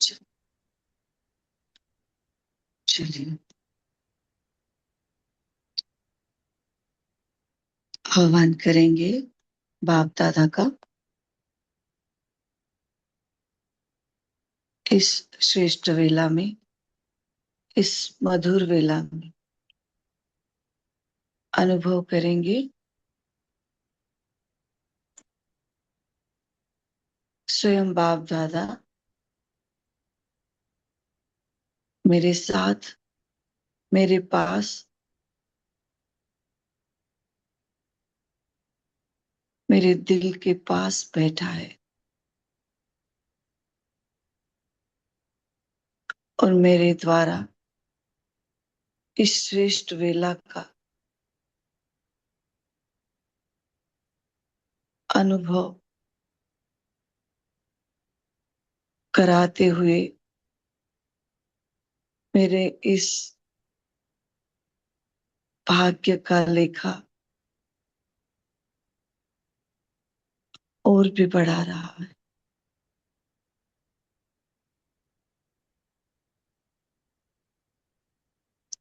च- चलिए आह्वान करेंगे बाप दादा का इस श्रेष्ठ वेला में, इस मधुर वेला में अनुभव करेंगे स्वयं बाप दादा मेरे साथ, मेरे पास, मेरे दिल के पास बैठा है और मेरे द्वारा इस श्रेष्ठ वेला का अनुभव कराते हुए मेरे इस भाग्य का लेखा और भी बढ़ा रहा है।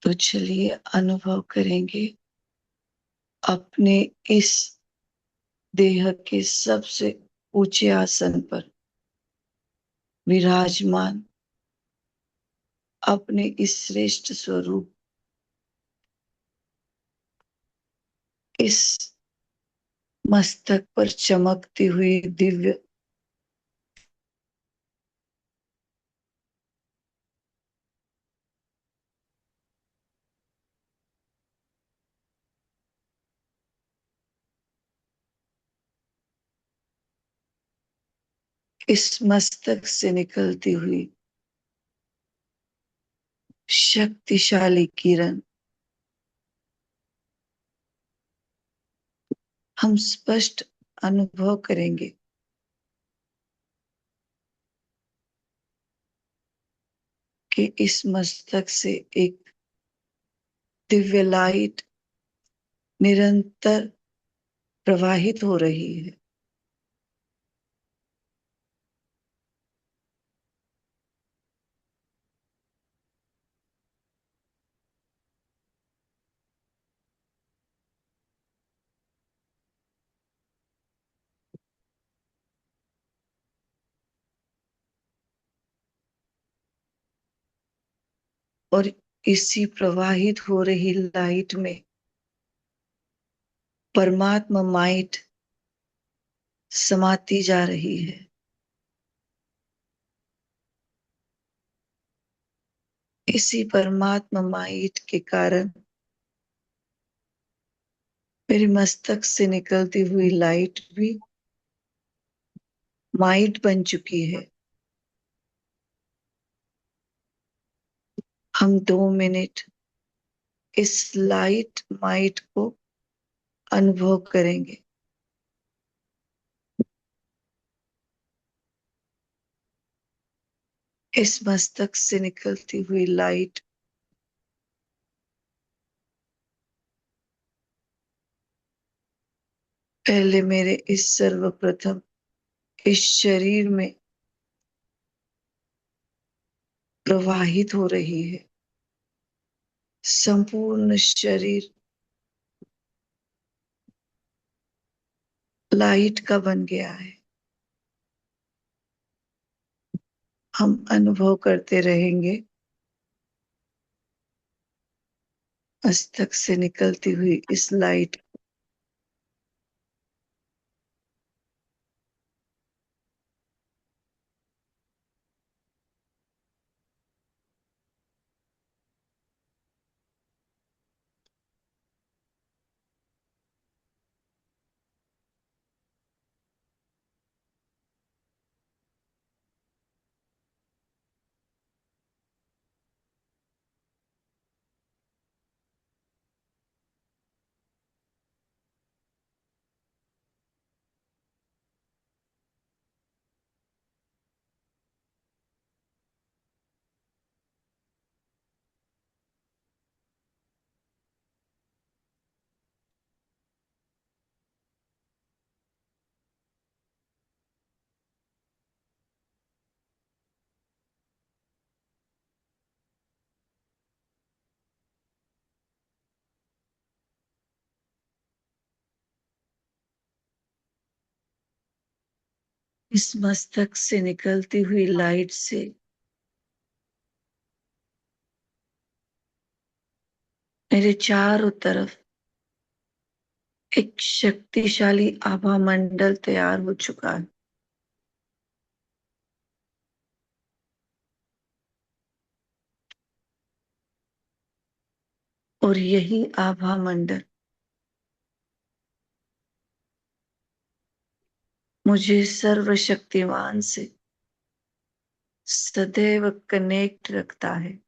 तो चलिए अनुभव करेंगे अपने इस देह के सबसे ऊंचे आसन पर विराजमान अपने इस श्रेष्ठ स्वरूप, इस मस्तक पर चमकती हुई दिव्य इस मस्तक से निकलती हुई शक्तिशाली किरण हम स्पष्ट अनुभव करेंगे कि इस मस्तक से एक दिव्य लाइट निरंतर प्रवाहित हो रही है। और इसी प्रवाहित हो रही लाइट में परमात्मा माइट समाती जा रही है। इसी परमात्मा माइट के कारण मेरे मस्तक से निकलती हुई लाइट भी माइट बन चुकी है। हम 2 मिनट इस लाइट माइट को अनुभव करेंगे। इस मस्तक से निकलती हुई लाइट पहले मेरे इस सर्वप्रथम इस शरीर में प्रवाहित हो रही है। संपूर्ण शरीर लाइट का बन गया है। हम अनुभव करते रहेंगे मस्तक से निकलती हुई इस लाइट। इस मस्तक से निकलती हुई लाइट से मेरे चारों तरफ एक शक्तिशाली आभा मंडल तैयार हो चुका है। और यही आभा मंडल मुझे सर्वशक्तिमान से सदैव कनेक्ट रखता है।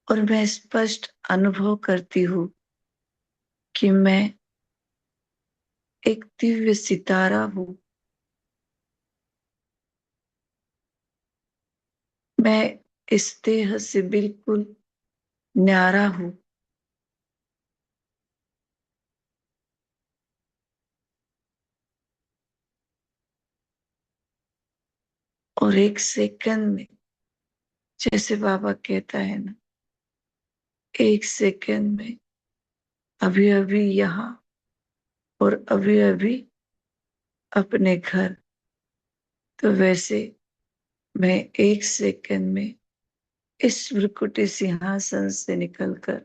और मैं स्पष्ट अनुभव करती हूँ कि मैं एक दिव्य सितारा हूँ। मैं इस देह से बिल्कुल न्यारा हूँ। और एक सेकंड में, जैसे बाबा कहता है ना, एक सेकंड में, अभी अभी यहाँ और अभी अभी अपने घर, तो वैसे मैं एक सेकंड में इस भ्रुकुटी सिंहासन से निकलकर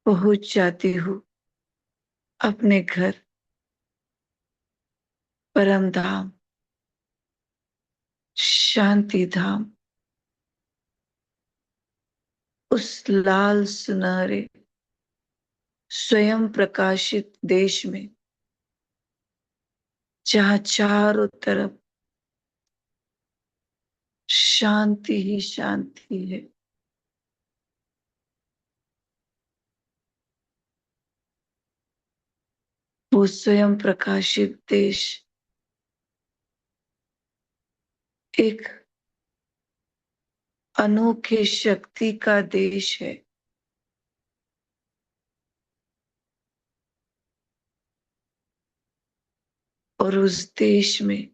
पहुंच जाती हूँ अपने घर, परम धाम, शांति धाम, उस लाल सुनहरे स्वयं प्रकाशित देश में, जहाँ चारों तरफ शांति ही शांति है। वो स्वयं प्रकाशित देश एक अनोखी शक्ति का देश है। और उस देश में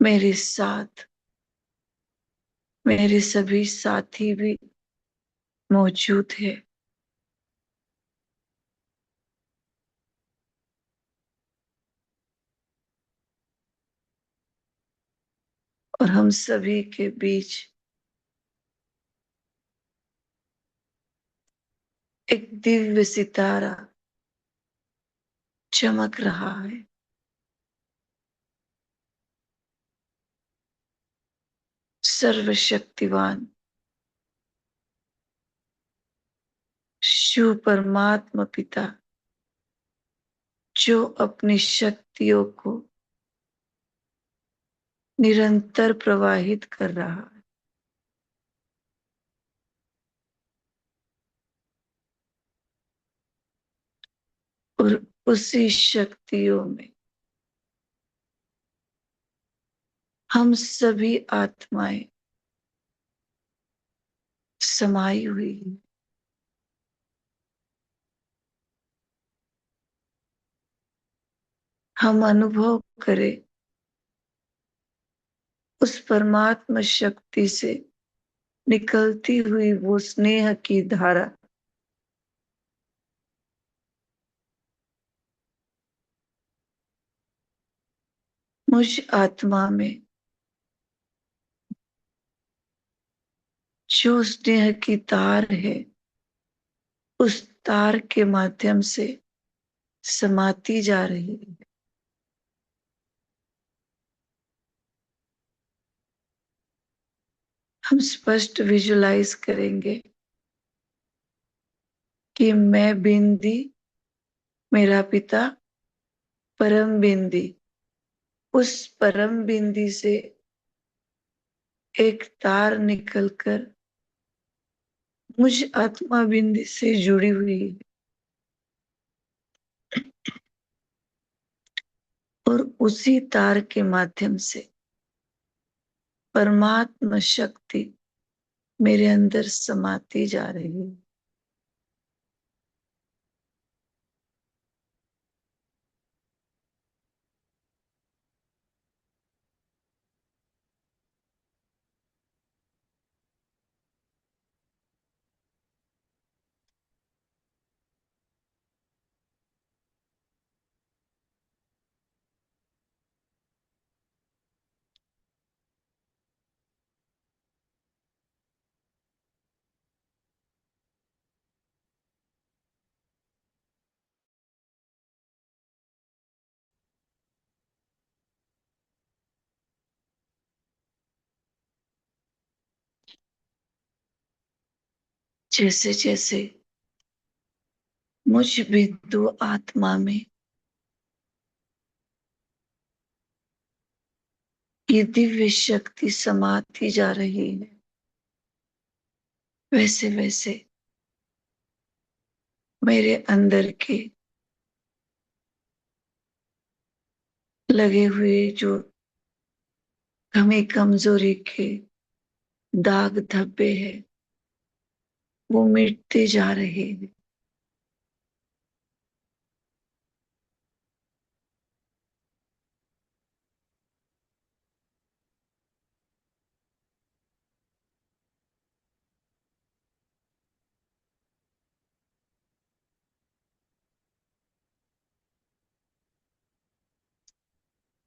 मेरे साथ मेरे सभी साथी भी मौजूद है। और हम सभी के बीच एक दिव्य सितारा चमक रहा है। सर्वशक्तिवान शिव परमात्मा पिता, जो अपनी शक्तियों को निरंतर प्रवाहित कर रहा है। और उसी शक्तियों में हम सभी आत्माएं समाई हुई हैं। हम अनुभव करें उस परमात्मा शक्ति से निकलती हुई वो स्नेह की धारा, मुझ आत्मा में जो स्नेह की तार है, उस तार के माध्यम से समाती जा रही है। हम स्पष्ट विजुलाइज करेंगे कि मैं बिंदी, मेरा पिता परम बिंदी, उस परम बिंदी से एक तार निकलकर मुझ आत्मा बिंदी से जुड़ी हुई है। और उसी तार के माध्यम से परमात्मा शक्ति मेरे अंदर समाती जा रही है। जैसे जैसे मुझ बिंदु आत्मा में ये दिव्य शक्ति समाती जा रही है, वैसे वैसे मेरे अंदर के लगे हुए जो कमी कमजोरी के दाग धब्बे हैं, वो मिटते जा रहे हैं।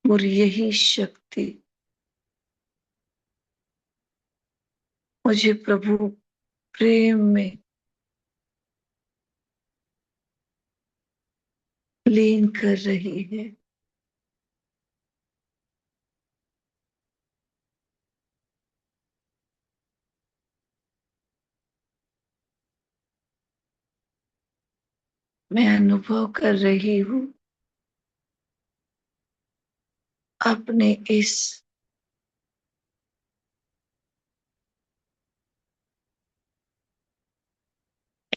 और यही शक्ति मुझे प्रभु प्रेम में लीन कर रही है। मैं अनुभव कर रही हूँ अपने इस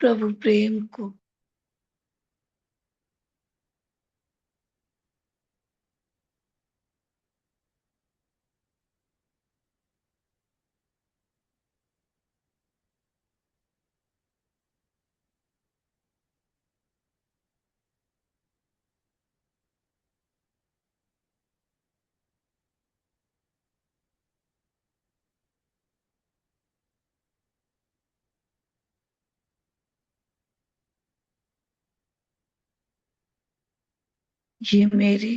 प्रभु प्रेम को। ये मेरी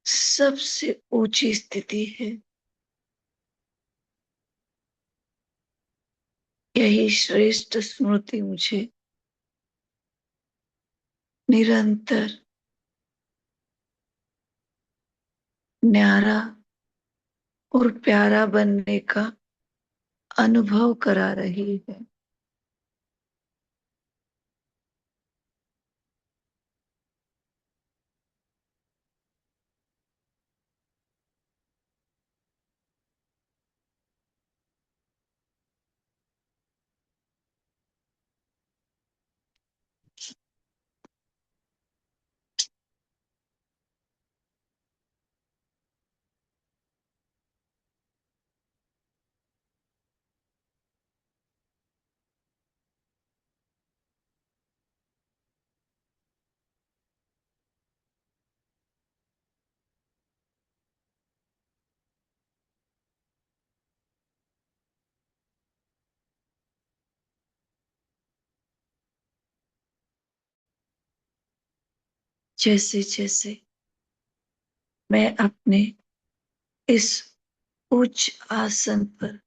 सबसे ऊंची स्थिति है। यही श्रेष्ठ स्मृति मुझे निरंतर न्यारा और प्यारा बनने का अनुभव करा रही है। जैसे जैसे मैं अपने इस उच्च आसन पर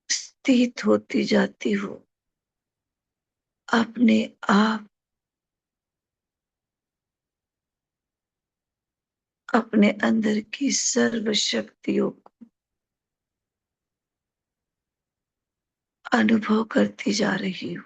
स्थित होती जाती हूँ, अपने आप अपने अंदर की सर्व शक्तियों को अनुभव करती जा रही हूँ।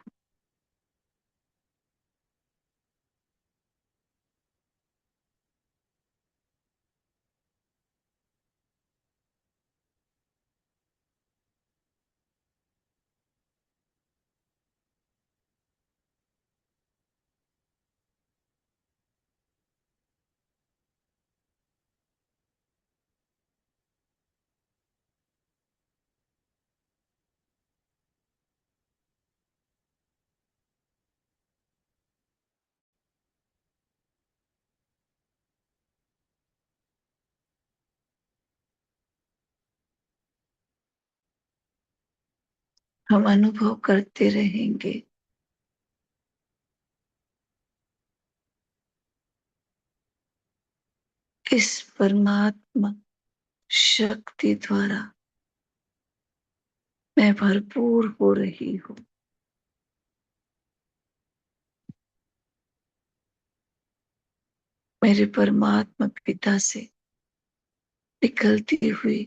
हम अनुभव करते रहेंगे इस परमात्मा शक्ति द्वारा मैं भरपूर हो रही हूँ। मेरे परमात्मा पिता से निकलती हुई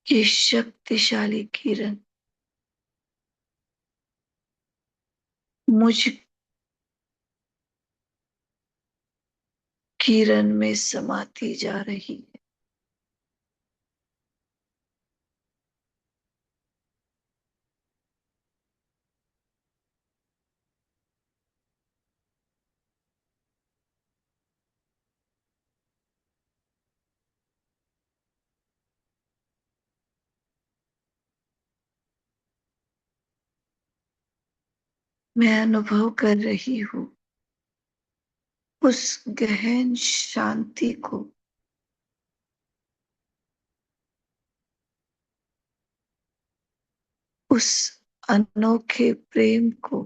ये शक्तिशाली किरण मुझ किरण में समाती जा रही है। मैं अनुभव कर रही हूँ उस गहन शांति को, उस अनोखे प्रेम को,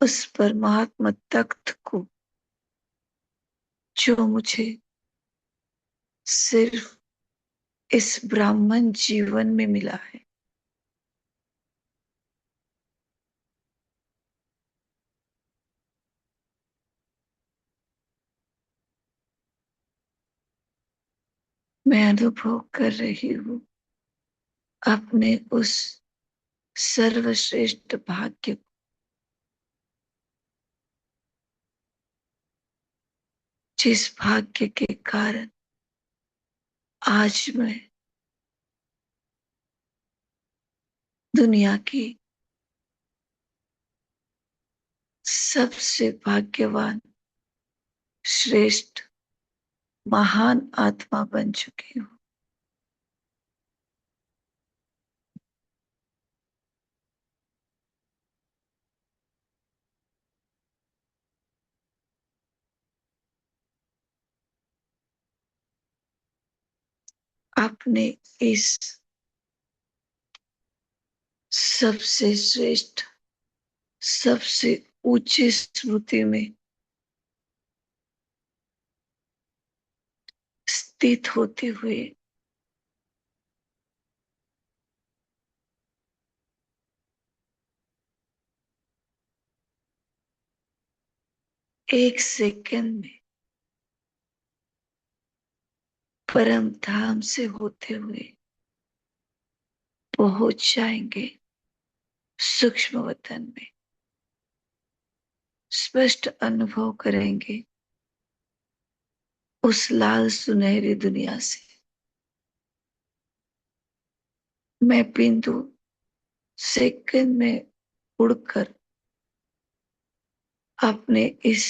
उस परमात्मा तख्त को जो मुझे सिर्फ इस ब्राह्मण जीवन में मिला है। मैं अनुभव कर रही हूँ अपने उस सर्वश्रेष्ठ भाग्य को, जिस भाग्य के कारण आज मैं दुनिया की सबसे भाग्यवान, श्रेष्ठ, महान आत्मा बन चुकी हूँ। अपने इस सबसे श्रेष्ठ, सबसे ऊंची स्मृति में स्थित होते हुए एक सेकंड में परम धाम से होते हुए पहुंच जाएंगे सूक्ष्म वतन में। स्पष्ट अनुभव करेंगे उस लाल सुनहरी दुनिया से। मैं बिंदु सेकंड में उड़कर अपने इस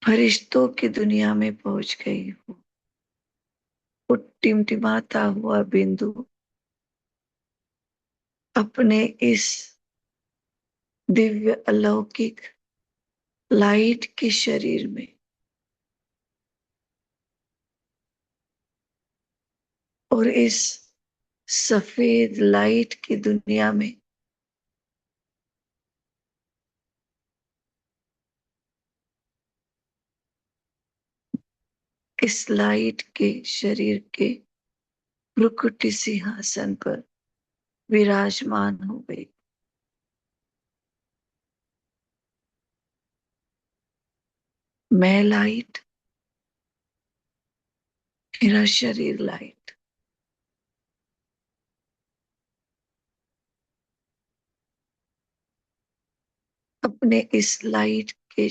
फरिश्तों की दुनिया में पहुंच गई हूँ। वो टिमटिमाता हुआ बिंदु अपने इस दिव्य अलौकिक लाइट के शरीर में और इस सफेद लाइट की दुनिया में इस लाइट के शरीर के भ्रुकुटी सिंहासन पर विराजमान हो गई। मैं लाइट, मेरा शरीर लाइट। अपने इस लाइट के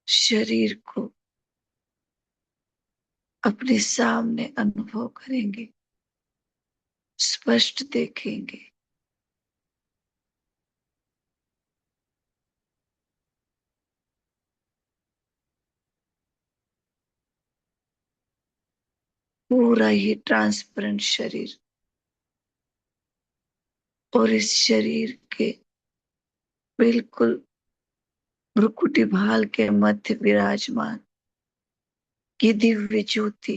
शरीर को अपने सामने अनुभव करेंगे, स्पष्ट देखेंगे। पूरा ही ट्रांसपेरेंट शरीर और इस शरीर के बिल्कुल भ्रुकुटी भाल के मध्य विराजमान की दिव्य ज्योति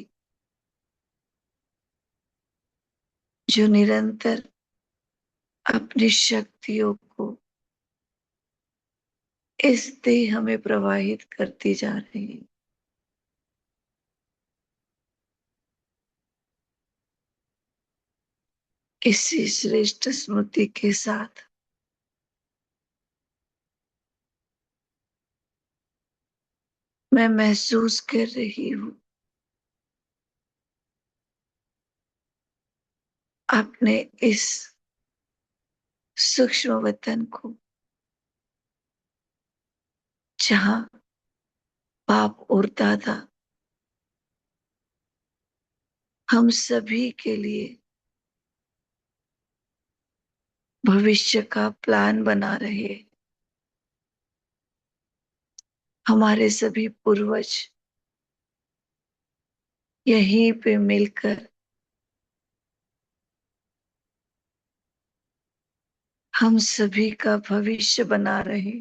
जो निरंतर अपनी शक्तियों को इस देह में प्रवाहित करती जा रही है। इसी श्रेष्ठ स्मृति के साथ मैं महसूस कर रही हूँ अपने इस सूक्ष्म वतन को, जहाँ बाप और दादा हम सभी के लिए भविष्य का प्लान बना रहे। हमारे सभी पूर्वज यहीं पे मिलकर हम सभी का भविष्य बना रहे।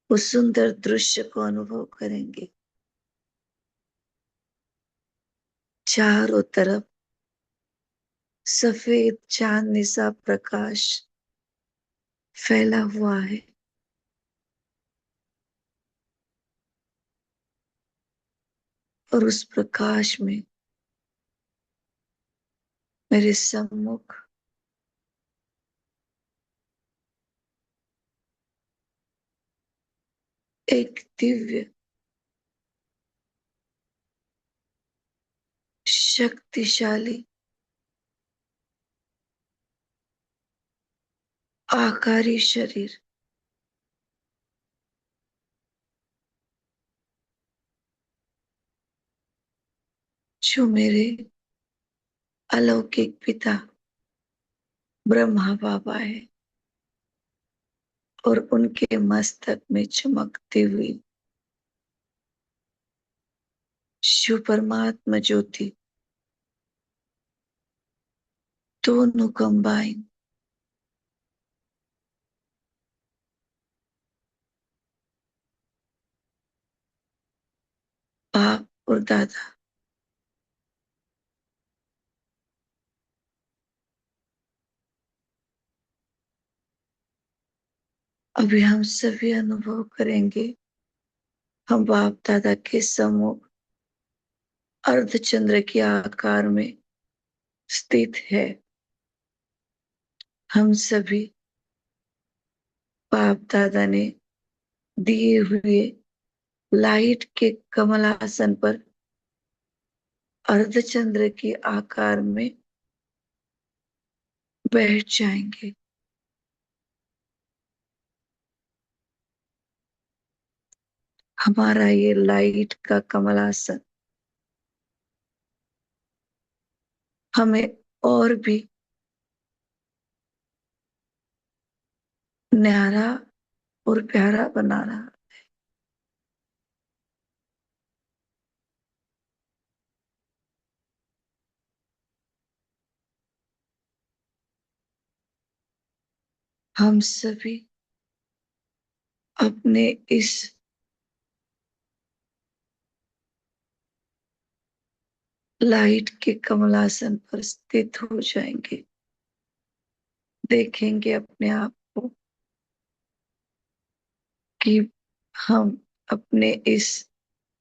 उस सुंदर दृश्य को अनुभव करेंगे। चारों तरफ सफेद चांदनी सा प्रकाश फैला हुआ है और उस प्रकाश में मेरे सम्मुख एक दिव्य शक्तिशाली आकारी शरीर जो मेरे अलौकिक पिता ब्रह्मा बाबा है और उनके मस्तक में चमकती हुई शिव परमात्मा ज्योति दोनों कंबाइन बाप और दादा अभी हम सभी अनुभव करेंगे। हम बाप दादा के सम्मुख अर्धचंद्र के आकार में स्थित है। हम सभी बाप दादा ने दिए हुए लाइट के कमलासन पर अर्धचंद्र के आकार में बैठ जाएंगे। हमारा ये लाइट का कमलासन हमें और भी न्यारा और प्यारा बना रहा। हम सभी अपने इस लाइट के कमलासन पर स्थित हो जाएंगे। देखेंगे अपने आप को कि हम अपने इस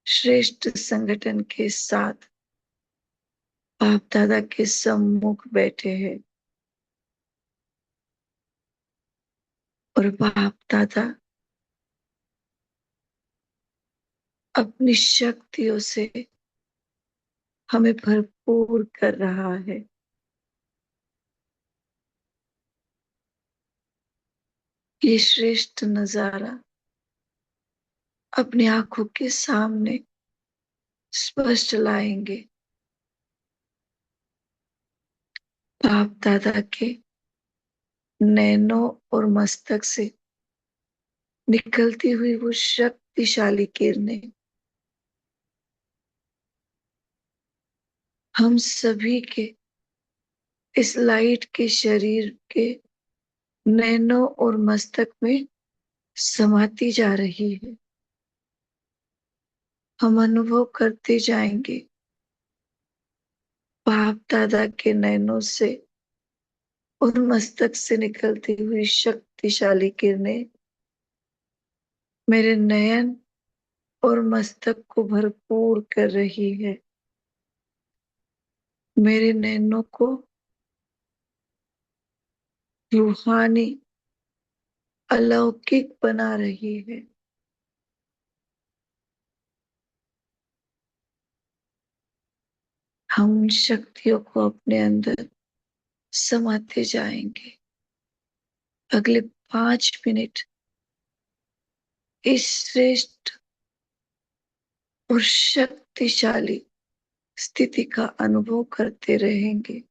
श्रेष्ठ संगठन के साथ बाप दादा के सम्मुख बैठे हैं और बाप दादा अपनी शक्तियों से हमें भरपूर कर रहा है। ये श्रेष्ठ नजारा अपनी आंखों के सामने स्पष्ट लाएंगे। बाप दादा के नैनों और मस्तक से निकलती हुई वो शक्तिशाली किरणें हम सभी के इस लाइट के शरीर के नैनों और मस्तक में समाती जा रही है। हम अनुभव करते जाएंगे बाप दादा के नैनों से और मस्तक से निकलती हुई शक्ति शक्तिशाली किरणें मेरे नयन और मस्तक को भरपूर कर रही है, मेरे नैनों को रूहानी अलौकिक बना रही है। हम उन शक्तियों को अपने अंदर समाते जाएंगे। अगले 5 मिनट इस श्रेष्ठ और शक्तिशाली स्थिति का अनुभव करते रहेंगे।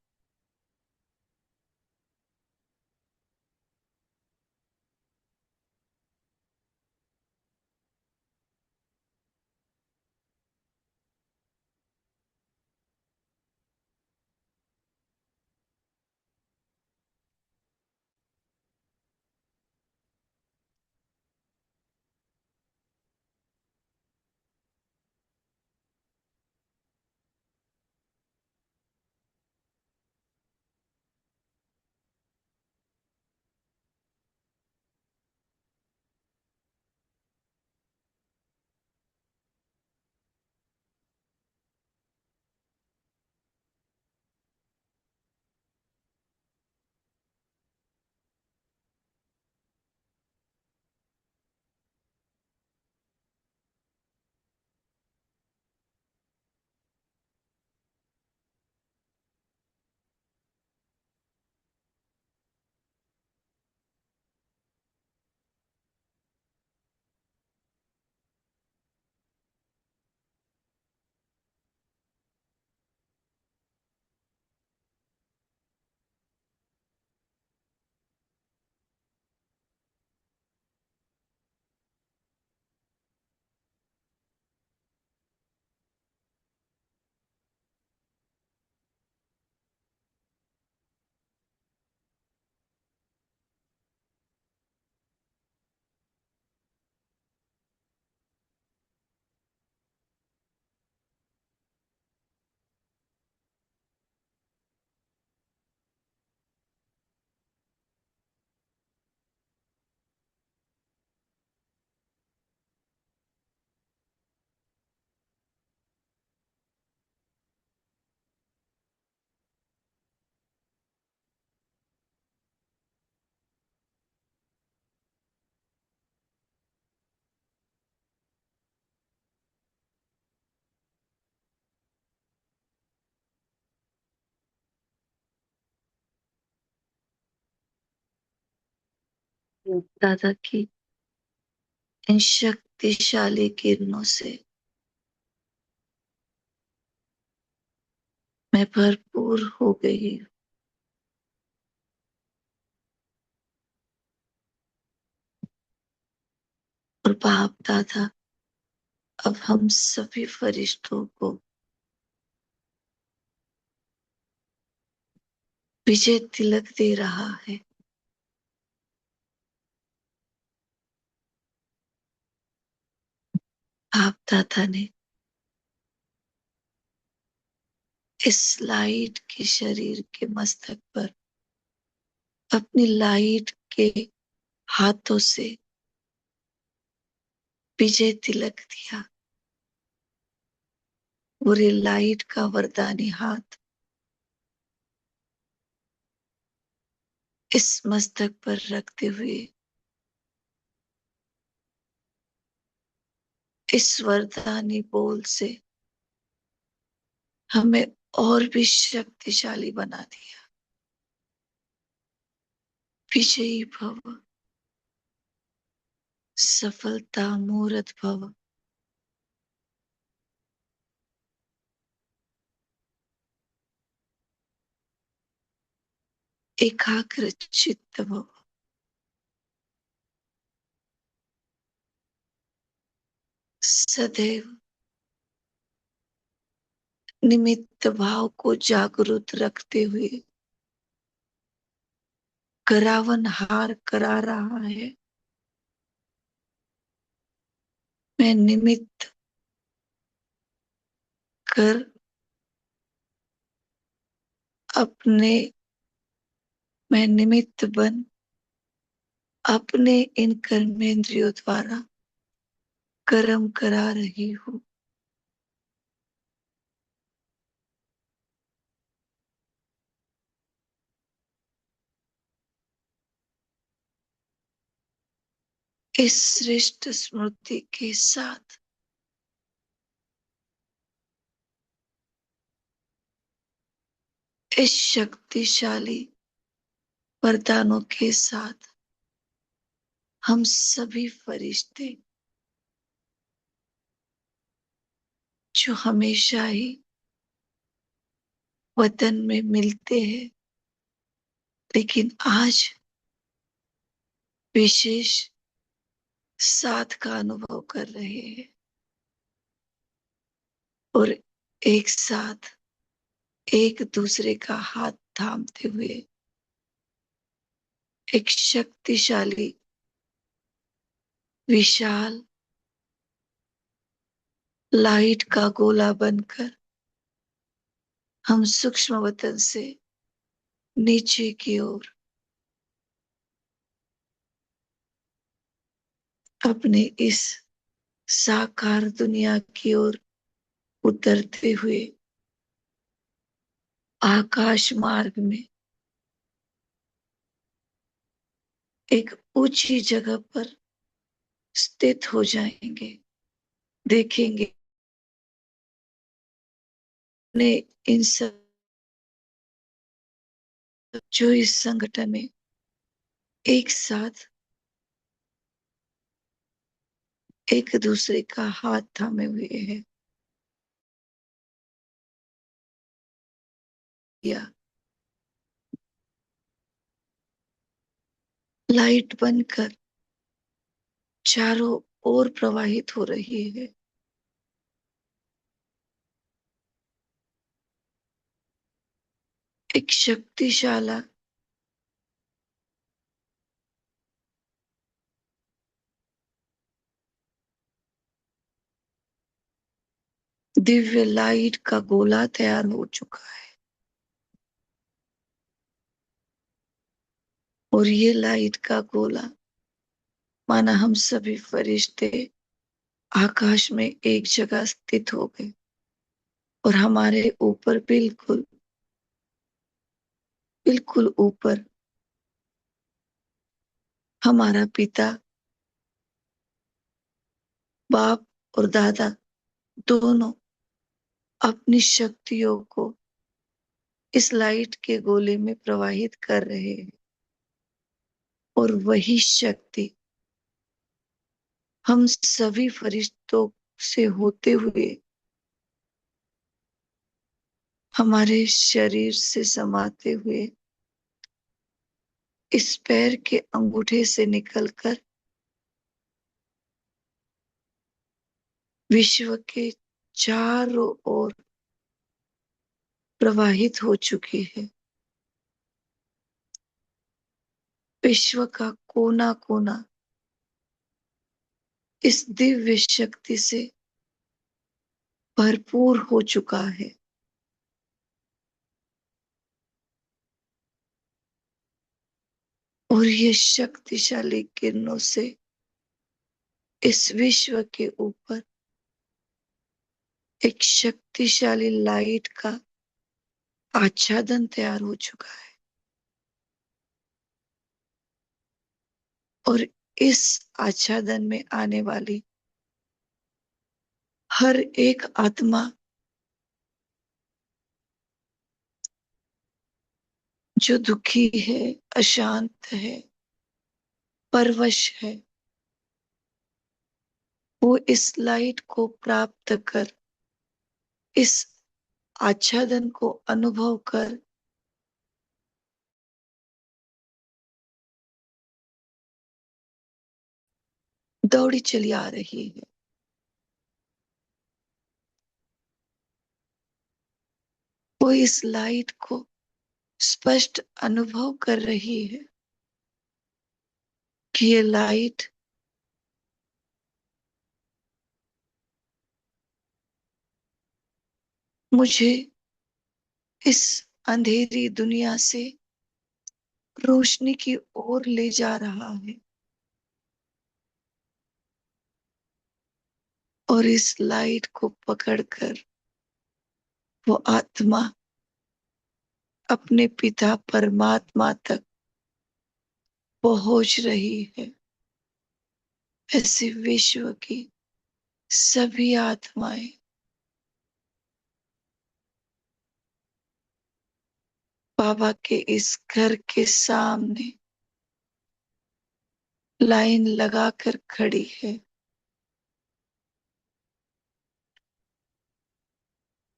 दादा की इन शक्तिशाली किरणों से मैं भरपूर हो गई हूँ और बाप दादा अब हम सभी फरिश्तों को विजय तिलक दे रहा है। बाप दादा ने इस लाइट के शरीर के मस्तक पर अपनी लाइट के हाथों से विजय तिलक दिया और ये लाइट का वरदानी हाथ इस मस्तक पर रखते हुए इस वरदानी बोल से हमें और भी शक्तिशाली बना दिया। विजयी भव, सफलता मूर्त भव, एकाग्र चित्त भव, सदैव निमित्त भाव को जागृत रखते हुए करावन हार करा रहा है। मैं निमित्त कर अपने मैं निमित्त बन अपने इन कर्मेंद्रियों द्वारा कर्म करा रही हूँ। इस श्रेष्ठ स्मृति के साथ इस शक्तिशाली वरदानों के साथ हम सभी फरिश्ते जो हमेशा ही वतन में मिलते हैं, लेकिन आज विशेष साथ का अनुभव कर रहे हैं और एक साथ एक दूसरे का हाथ थामते हुए एक शक्तिशाली विशाल लाइट का गोला बनकर हम सूक्ष्म वतन से नीचे की ओर अपने इस साकार दुनिया की ओर उतरते हुए आकाश मार्ग में एक ऊंची जगह पर स्थित हो जाएंगे। देखेंगे ने इन सब जो इस संगठन में एक साथ एक दूसरे का हाथ थामे हुए हैं, या लाइट बनकर चारों ओर प्रवाहित हो रही है। एक शक्तिशाला दिव्य लाइट का गोला तैयार हो चुका है और ये लाइट का गोला माना हम सभी फरिश्ते आकाश में एक जगह स्थित हो गए और हमारे ऊपर बिल्कुल बिल्कुल ऊपर हमारा पिता, बाप और दादा दोनों अपनी शक्तियों को इस लाइट के गोले में प्रवाहित कर रहे हैं और वही शक्ति हम सभी फरिश्तों से होते हुए हमारे शरीर से समाते हुए इस पैर के अंगूठे से निकलकर विश्व के चारों ओर प्रवाहित हो चुकी है। विश्व का कोना कोना इस दिव्य शक्ति से भरपूर हो चुका है और ये शक्तिशाली किरणों से इस विश्व के ऊपर एक शक्तिशाली लाइट का आच्छादन तैयार हो चुका है और इस आच्छादन में आने वाली हर एक आत्मा जो दुखी है, अशांत है, परवश है, वो इस लाइट को प्राप्त कर इस आच्छादन को अनुभव कर दौड़ी चली आ रही है। वो इस लाइट को स्पष्ट अनुभव कर रही है कि ये लाइट मुझे इस अंधेरी दुनिया से रोशनी की ओर ले जा रहा है। और इस लाइट को पकड़कर वो आत्मा अपने पिता परमात्मा तक पहुंच रही है। ऐसे विश्व की सभी आत्माएं बाबा के इस घर के सामने लाइन लगाकर खड़ी है।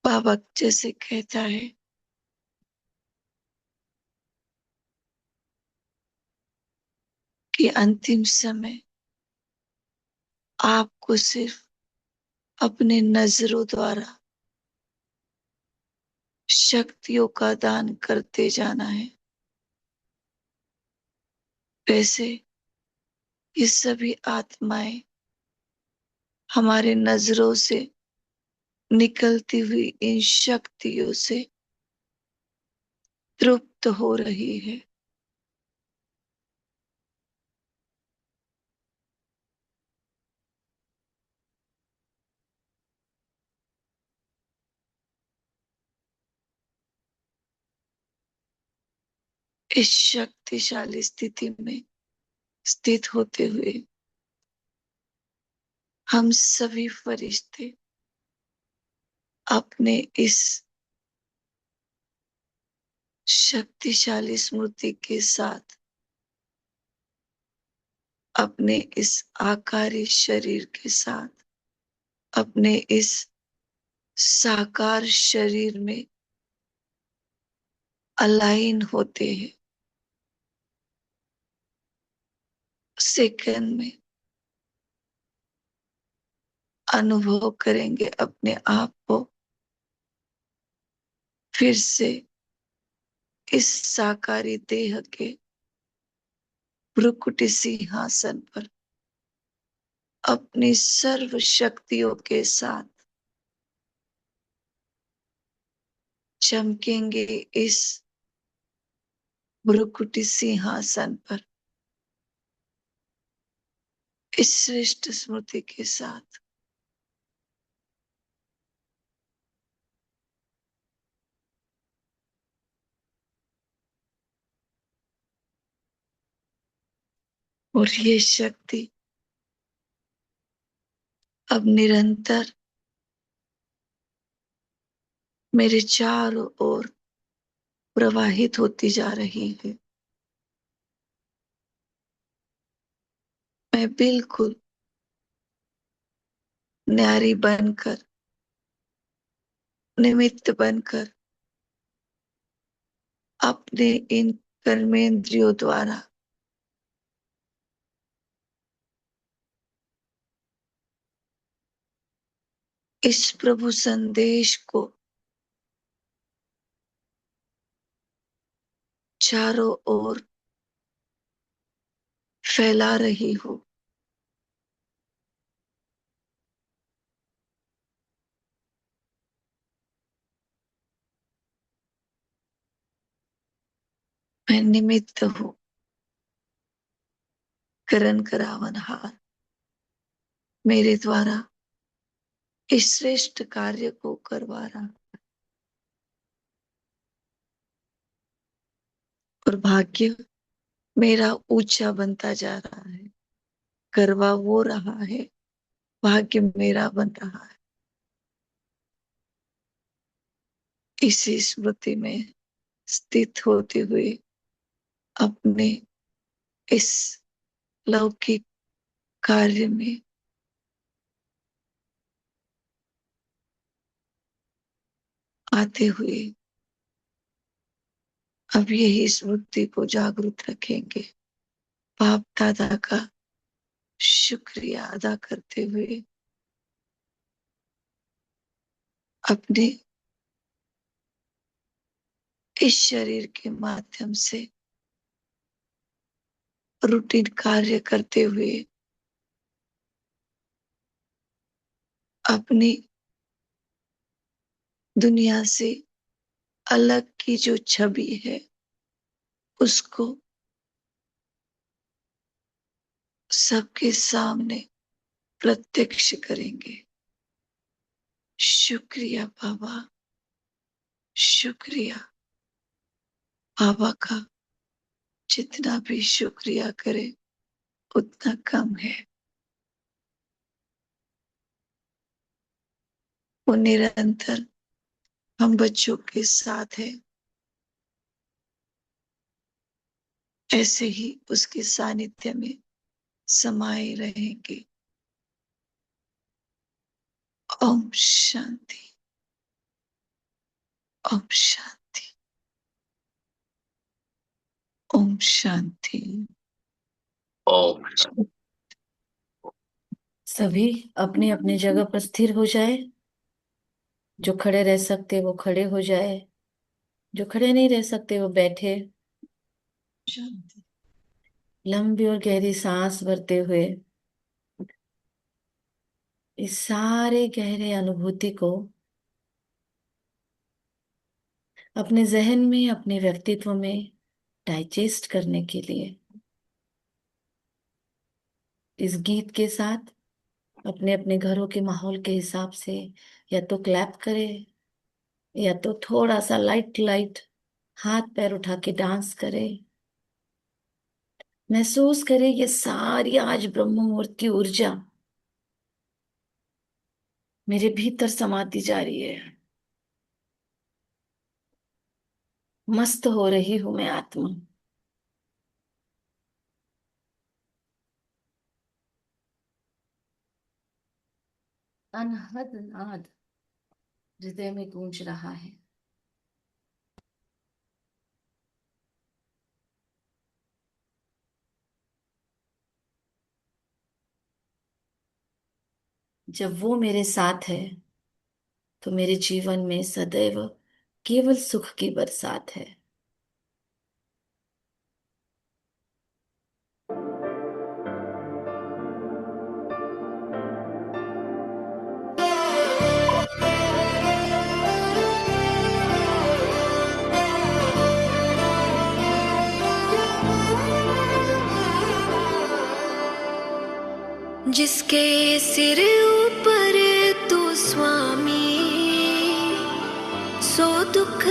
बाबा जैसे कहता है कि अंतिम समय आपको सिर्फ अपने नजरों द्वारा शक्तियों का दान करते जाना है। वैसे ये सभी आत्माएं हमारे नजरों से निकलती हुई इन शक्तियों से तृप्त हो रही है। इस शक्तिशाली स्थिति में स्थित होते हुए हम सभी फरिश्ते अपने इस शक्तिशाली स्मृति के साथ अपने इस आकारी शरीर के साथ अपने इस साकार शरीर में अलाइन होते हैं। सेकंड में अनुभव करेंगे अपने आप को फिर से इस साकारी देह के भ्रुकुटी सिंहासन पर अपनी सर्व शक्तियों के साथ चमकेंगे। इस भ्रुकुटी सिंहासन पर इस श्रेष्ठ स्मृति के साथ और ये शक्ति अब निरंतर मेरे चारों ओर प्रवाहित होती जा रही है। मैं बिल्कुल न्यारी बनकर निमित्त बनकर अपने इन कर्मेंद्रियों द्वारा इस प्रभु संदेश को चारों ओर फैला रही हूँ। मैं निमित्त हूँ, करण करावनहार मेरे द्वारा इस श्रेष्ठ कार्य को करवा रहा और भाग्य मेरा ऊंचा बनता जा रहा है। करवा वो रहा है, भाग्य मेरा बन रहा है। इसी स्मृति में स्थित होते हुए अपने इस लौकिक कार्य में आते हुए अब यही स्मृति को जागृत रखेंगे। बाप दादा का शुक्रिया अदा करते हुए अपने इस शरीर के माध्यम से रूटीन कार्य करते हुए अपनी दुनिया से अलग की जो छवि है उसको सबके सामने प्रत्यक्ष करेंगे। शुक्रिया बाबा, शुक्रिया। बाबा का जितना भी शुक्रिया करे उतना कम है। वो निरंतर हम बच्चों के साथ है, ऐसे ही उसके सानिध्य में समाये रहेंगे। ओम शांति, ओम शांति, ओम शांति। ओम। सभी अपनी अपनी जगह पर स्थिर हो जाए। जो खड़े रह सकते वो खड़े हो जाए, जो खड़े नहीं रह सकते वो बैठे। शांति। लंबी और गहरी सांस भरते हुए इस सारे गहरे अनुभूति को अपने जहन में, अपने व्यक्तित्व में डाइजेस्ट करने के लिए इस गीत के साथ अपने अपने घरों के माहौल के हिसाब से या तो क्लैप करें या तो थोड़ा सा लाइट लाइट हाथ पैर उठा के डांस करें। महसूस करें ये सारी आज ब्रह्म मुहूर्त की ऊर्जा मेरे भीतर समाती जा रही है। मस्त हो रही हूं मैं आत्मा। अनहद नाद हृदय में गूंज रहा है। जब वो मेरे साथ है तो मेरे जीवन में सदैव केवल सुख की बरसात है। जिसके सिर ऊपर तू स्वामी, सो दुख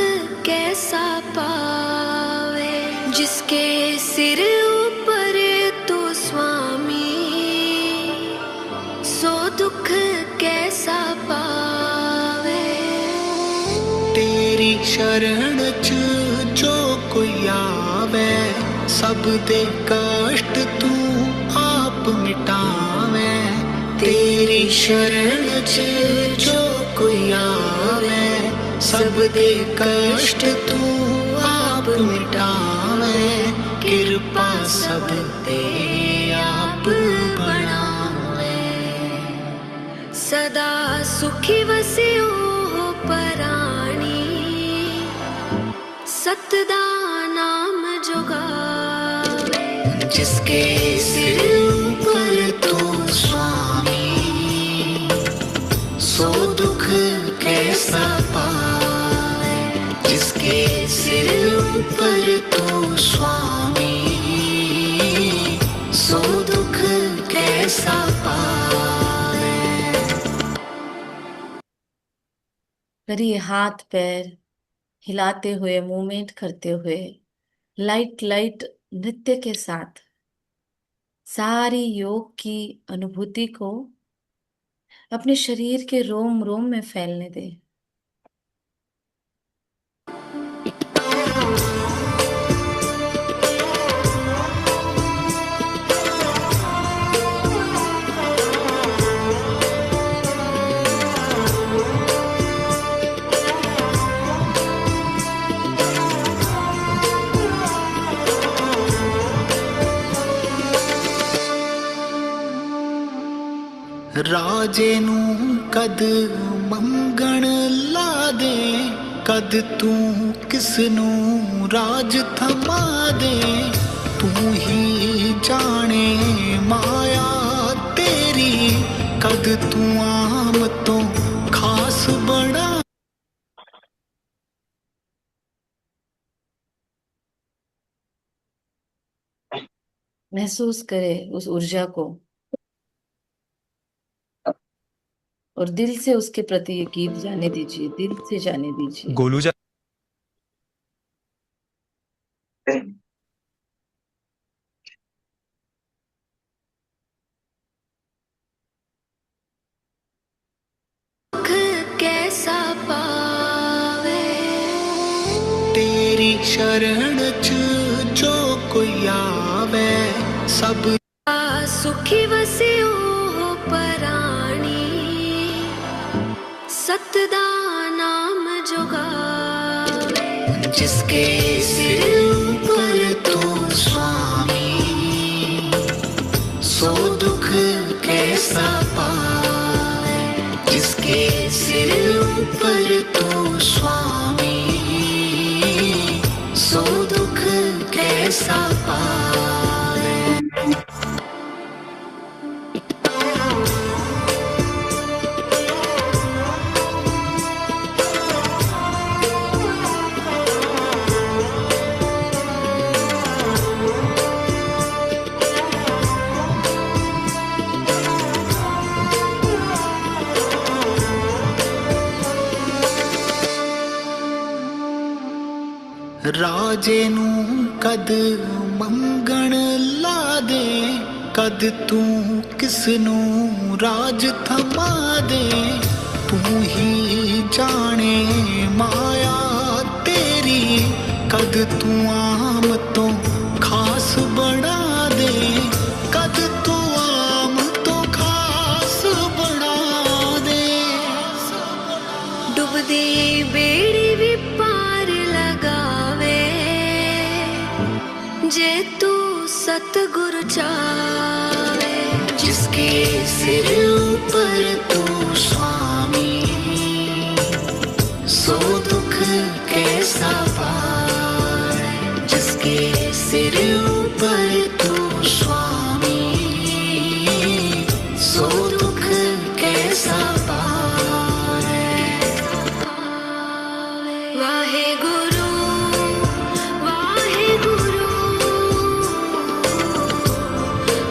कैसा पावे। जिसके सिर ऊपर तू स्वामी, सो दुख कैसा पावे। तेरी शरण च जो कोई आवे, सब दे कष्ट तू आप मिटावे। तेरी शरण च जो कोई आवे, सब दे कष्ट तू आप मिटावे। कृपा सब ते आप बनावे। सदा सुखी वसियो हो पराणी, सतदा नाम जुगावे। जिसके सिर ऊपर तू स्वामी, सो दुख कैसा पावे। जिसके सिर ऊपर तू स्वामी, सो दुख कैसा पावे। करिए हाथ पैर हिलाते हुए, मूवमेंट करते हुए, लाइट लाइट नृत्य के साथ सारी योग की अनुभूति को अपने शरीर के रोम रोम में फैलने दें। राजे नू कद मंगण ला दे, कद तू किस नू राज थमा दे। तू ही जाने माया तेरी, कद तू आम तो खास बड़ा। महसूस करें उस ऊर्जा को। और दिल से उसके प्रति ये गीत जाने दीजिए, दिल से जाने दीजिए। गोलू जा दुख कैसा पावे तेरी शरण च जो कोई आवे सब सुखी वसियो पराणी सतदा नाम जुगावे जिसके सिर ऊपर तो स्वामी सो दुख कैसा पावे जिसके सिर ऊपर तो स्वामी सो दुख कैसा पावे ਰਾਜੇ ਨੂੰ ਕਦ ਮੰਗਣ ਲਾ ਦੇ ਕਦ ਤੂੰ ਕਿਸ ਨੂੰ ਰਾਜ ਥਮਾ ਦੇ ਤੂੰ ਹੀ ਜਾਣੇ ਮਾਇਆ ਤੇਰੀ ਕਦ ਤੂੰ ਆਮ ਤੋਂ ਖਾਸ ਬਣਾ ਦੇ ਕਦ ਤੂੰ ਆਮ ਤੋਂ ਖਾਸ ਬਣਾ ਦੇ डुबदी बेड़ी भी पार लगावे जे तू सतगुरु चावे जिसके सिर ऊपर तू स्वामी सो दुख कैसा पाए जिसके सिर ऊपर तू स्वामी सो दुख कैसा पाए वाहे गुरु वाहे गुरु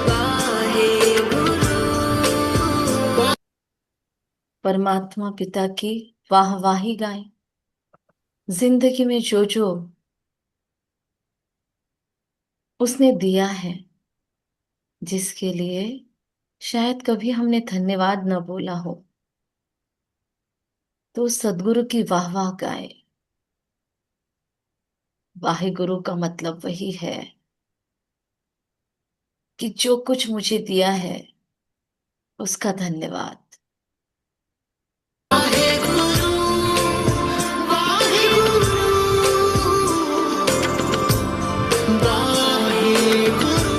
वाहे गुरु परमात्मा पिता की वाहवाही गाएं। जिंदगी में जो जो उसने दिया है, जिसके लिए शायद कभी हमने धन्यवाद न बोला हो, तो सद्गुरु की वाह वाह गाए। वाहे गुरु का मतलब वही है कि जो कुछ मुझे दिया है उसका धन्यवाद। वाहे गुरु वाहे गुरु वाहे गुरु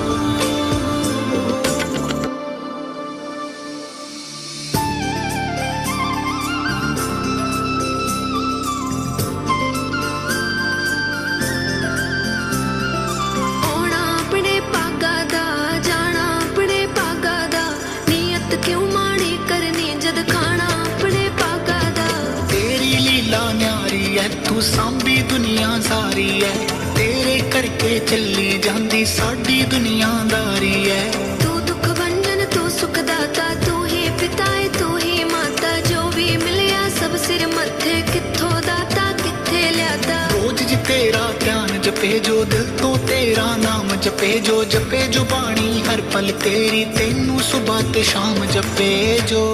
आना अपने पागा दा जाना अपने पागा दा नियत क्यों माड़ी करनी जद खाना अपने पागा दा तेरी लीला न्यारी है तू सांभी दुनिया सारी है तेरे करके चली जांदी साडी दुनियादारी है तू दुख भंजन तू सुख दाता तू ही पिता है तू ही माता जो भी मिलिया सब सिर मत्थे किथों दाता किथे लियाता रोज जी तेरा ध्यान जपे जो दिल तो तेरा नाम जपे जो बाणी हर पल तेरी तेनू सुबह ते शाम जपे जो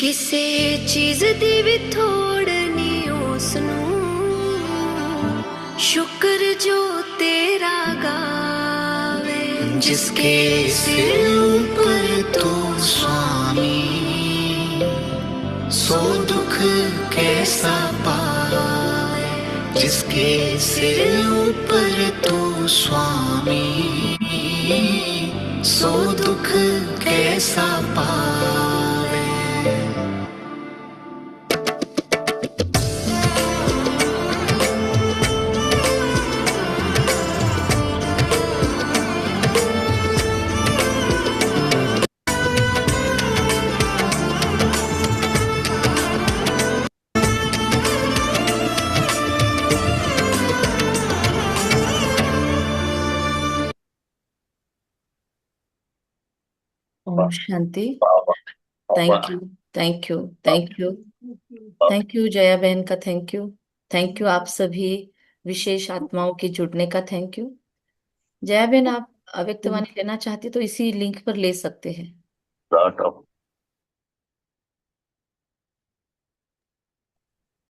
किसे चीज दी भी थोड़ नहीं उसनू शुक्र जो तेरा गावे जिसके सिर ऊपर तू स्वामी सो दुख कैसा पाए जिसके सिर ऊपर तू स्वामी सो दुख कैसा पावे ओम शांति। बाबा thank you, thank you, thank you, thank you Jaya बहन का, थैंक यू, थैंक यू आप सभी विशेष आत्माओं के जुड़ने का, थैंक यू। जया बहन, आप अव्यक्तवाणी लेना चाहती तो इसी लिंक पर ले सकते हैं। बाबा